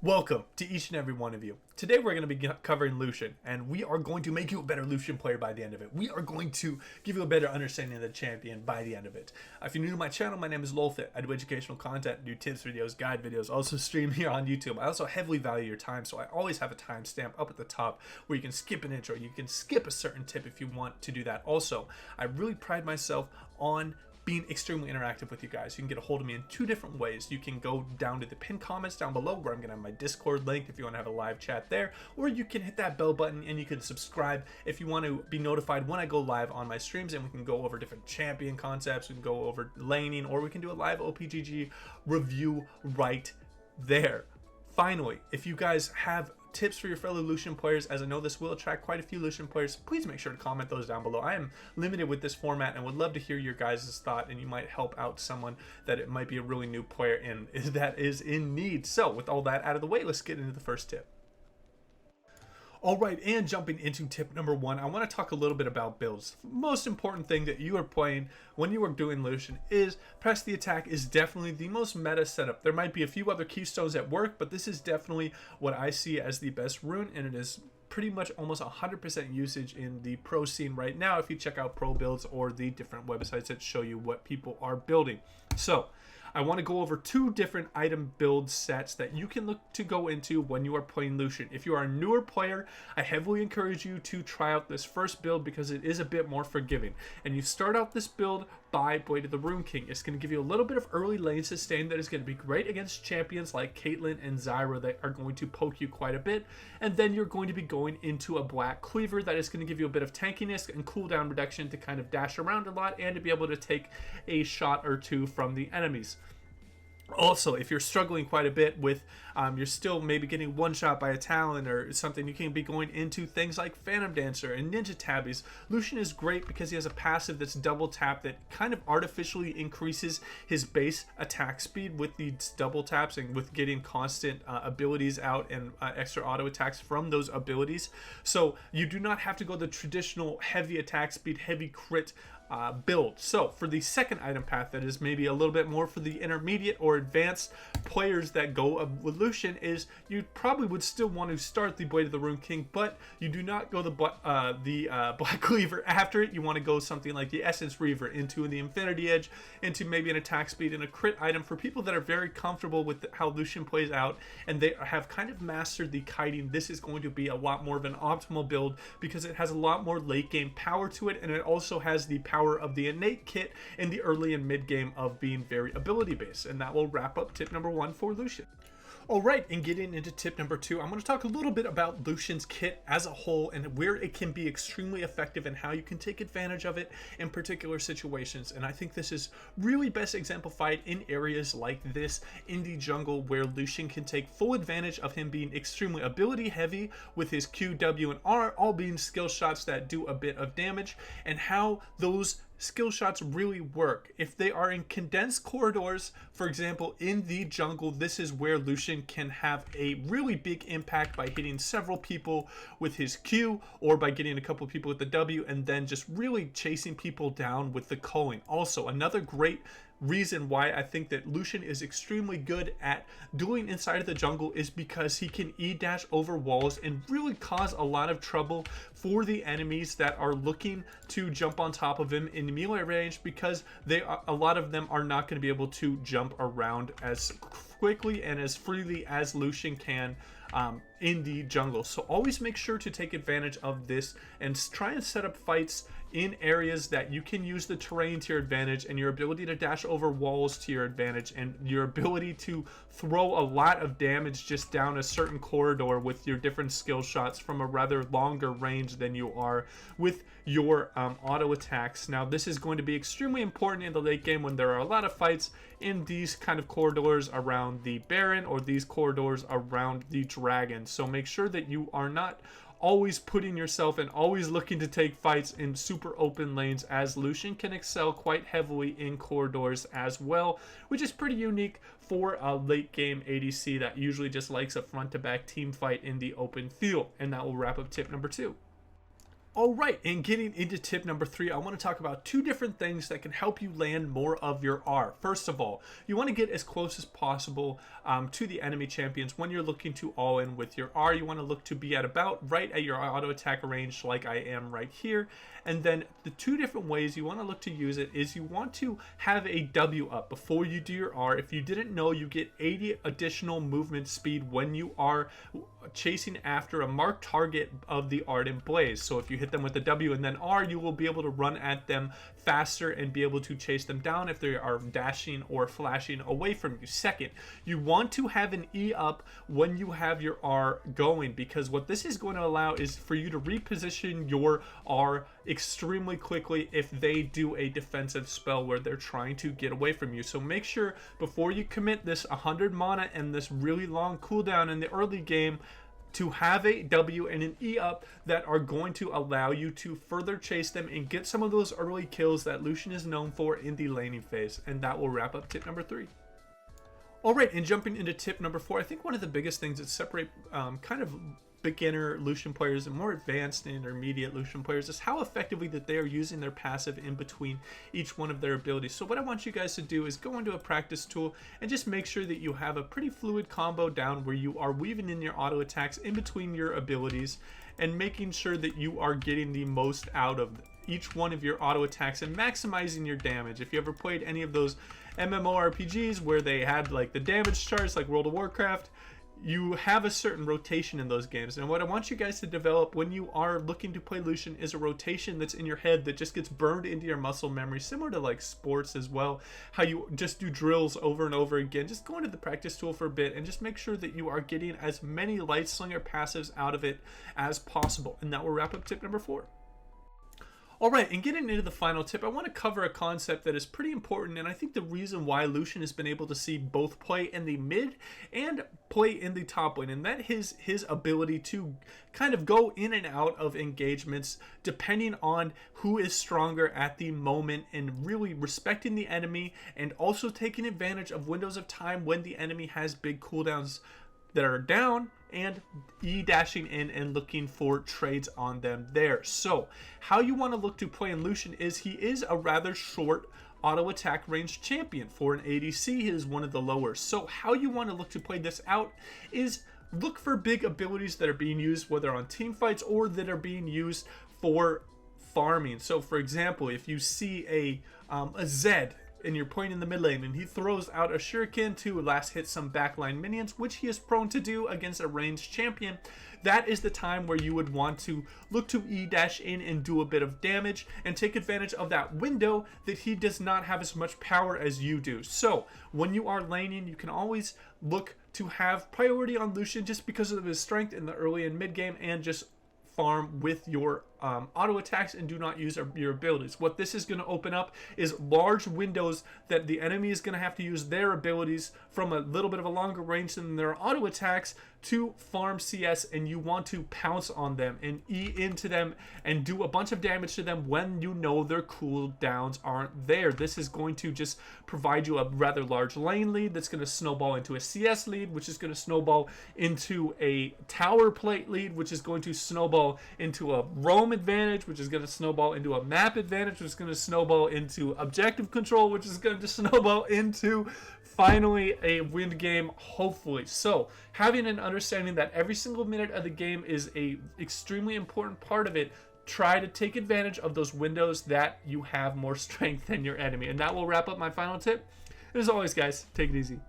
Welcome to each and every one of you. Today we're going to be covering Lucian, and we are going to make you a better Lucian player by the end of it. We are going to give you a better understanding of the champion by the end of it. If you're new to my channel, my name is Lolfit. I do educational content, do tips videos, guide videos, also stream here on YouTube. I also heavily value your time, so I always have a timestamp up at the top where you can skip an intro, you can skip a certain tip if you want to do that. Also, I really pride myself on being extremely interactive with you guys. You can get a hold of me in two different ways. You can go down to the pinned comments down below where I'm gonna have my Discord link if you want to have a live chat there, or you can hit that bell button and you can subscribe if you want to be notified when I go live on my streams, and we can go over different champion concepts, we can go over laning, or we can do a live OPGG review right there. Finally, if you guys have tips for your fellow Lucian players, as I know this will attract quite a few Lucian players, please make sure to comment those down below. I am limited with this format and would love to hear your guys' thought, and you might help out someone that it might be a really new player and that is in need. So with all that out of the way, let's get into the first tip. Alright, and jumping into tip number one, I want to talk a little bit about builds. The most important thing that you are playing when you are doing Lucian is press the attack is definitely the most meta setup. There might be a few other keystones at work, but this is definitely what I see as the best rune, and it is pretty much almost 100% usage in the pro scene right now if you check out pro builds or the different websites that show you what people are building. So I want to go over two different item build sets that you can look to go into when you are playing Lucian. If you are a newer player, I heavily encourage you to try out this first build because it is a bit more forgiving. And you start out this build by Blade of the Rune King. It's going to give you a little bit of early lane sustain that is going to be great against champions like Caitlyn and Zyra that are going to poke you quite a bit. And then you're going to be going into a Black Cleaver that is going to give you a bit of tankiness and cooldown reduction to kind of dash around a lot and to be able to take a shot or two from the enemies. Also, if you're struggling quite a bit with, you're still maybe getting one shot by a Talon or something, you can be going into things like Phantom Dancer and Ninja Tabbies. Lucian is great because he has a passive that's double tap that kind of artificially increases his base attack speed with these double taps and with getting constant abilities out and extra auto attacks from those abilities. So you do not have to go the traditional heavy attack speed, heavy crit build. So for the second item path that is maybe a little bit more for the intermediate or advanced players that go with Lucian, is you probably would still want to start the Blade of the Rune King, but you do not go the Black Cleaver after it. You want to go something like the Essence Reaver into the Infinity Edge, into maybe an attack speed and a crit item for people that are very comfortable with how Lucian plays out and they have kind of mastered the kiting. This is going to be a lot more of an optimal build because it has a lot more late game power to it, and it also has the power of the innate kit in the early and mid game of being very ability based. And that will wrap up tip number one for Lucian. Alright, and getting into tip number two, I'm going to talk a little bit about Lucian's kit as a whole and where it can be extremely effective and how you can take advantage of it in particular situations. And I think this is really best exemplified in areas like this in the jungle, where Lucian can take full advantage of him being extremely ability heavy with his Q, W, and R all being skill shots that do a bit of damage, and how those skill shots really work. If they are in condensed corridors, for example in the jungle, this is where Lucian can have a really big impact by hitting several people with his Q, or by getting a couple of people with the W, and then just really chasing people down with the culling. Also, another great reason why I think that Lucian is extremely good at doing inside of the jungle is because he can E-dash over walls and really cause a lot of trouble for the enemies that are looking to jump on top of him in melee range, because a lot of them are not going to be able to jump around as quickly and as freely as Lucian can in the jungle. So always make sure to take advantage of this and try and set up fights in areas that you can use the terrain to your advantage and your ability to dash over walls to your advantage and your ability to throw a lot of damage just down a certain corridor with your different skill shots from a rather longer range than you are with your auto attacks. Now this is going to be extremely important in the late game when there are a lot of fights in these kind of corridors around the Baron or these corridors around the Dragon. So make sure that you are not always putting yourself and always looking to take fights in super open lanes, as Lucian can excel quite heavily in corridors as well, which is pretty unique for a late game ADC that usually just likes a front to back team fight in the open field. And that will wrap up tip number two. All right, and getting into tip number 3, I want to talk about 2 different things that can help you land more of your R. First of all, you want to get as close as possible to the enemy champions when you're looking to all in with your R. You want to look to be at about right at your auto attack range like I am right here. And then the 2 different ways you want to look to use it is you want to have a W up before you do your R. If you didn't know, you get 80 additional movement speed when you are chasing after a marked target of the Ardent Blaze. So if you hit them with the W and then R, you will be able to run at them faster and be able to chase them down if they are dashing or flashing away from you. Second, you want to have an E up when you have your R going, because what this is going to allow is for you to reposition your R extremely quickly if they do a defensive spell where they're trying to get away from you. So make sure before you commit this 100 mana and this really long cooldown in the early game to have a W and an E up that are going to allow you to further chase them and get some of those early kills that Lucian is known for in the laning phase. And that will wrap up tip number 3. Alright, and jumping into tip number 4, I think one of the biggest things that separate kind of beginner Lucian players and more advanced and intermediate Lucian players is how effectively that they are using their passive in between each one of their abilities. So what I want you guys to do is go into a practice tool and just make sure that you have a pretty fluid combo down where you are weaving in your auto attacks in between your abilities and making sure that you are getting the most out of each one of your auto attacks and maximizing your damage. If you ever played any of those MMORPGs where they had like the damage charts like World of Warcraft, you have a certain rotation in those games, and what I want you guys to develop when you are looking to play Lucian is a rotation that's in your head that just gets burned into your muscle memory, similar to like sports as well, how you just do drills over and over again. Just go into the practice tool for a bit and just make sure that you are getting as many light slinger passives out of it as possible. And that will wrap up tip number 4. Alright, and getting into the final tip, I want to cover a concept that is pretty important, and I think the reason why Lucian has been able to see both play in the mid and play in the top lane, and that is his ability to kind of go in and out of engagements depending on who is stronger at the moment, and really respecting the enemy and also taking advantage of windows of time when the enemy has big cooldowns that are down, and E-dashing in and looking for trades on them there. So how you want to look to play in Lucian is he is a rather short auto attack range champion. For an ADC, he is one of the lower. So how you want to look to play this out is look for big abilities that are being used whether on team fights or that are being used for farming. So for example, if you see a Zed and you're playing in the mid lane and he throws out a shuriken to last hit some backline minions, which he is prone to do against a ranged champion, that is the time where you would want to look to E-dash in and do a bit of damage and take advantage of that window that he does not have as much power as you do. So when you are laning, you can always look to have priority on Lucian just because of his strength in the early and mid game, and just farm with your auto attacks and do not use your abilities. What this is going to open up is large windows that the enemy is going to have to use their abilities from a little bit of a longer range than their auto attacks to farm CS, and you want to pounce on them and E into them and do a bunch of damage to them when you know their cooldowns aren't there. This is going to just provide you a rather large lane lead that's going to snowball into a CS lead, which is going to snowball into a tower plate lead, which is going to snowball into a roam advantage, which is going to snowball into a map advantage, which is going to snowball into objective control, which is going to snowball into finally a win game, hopefully. So having an understanding that every single minute of the game is a extremely important part of it, try to take advantage of those windows that you have more strength than your enemy. And that will wrap up my final tip. As always, guys, take it easy.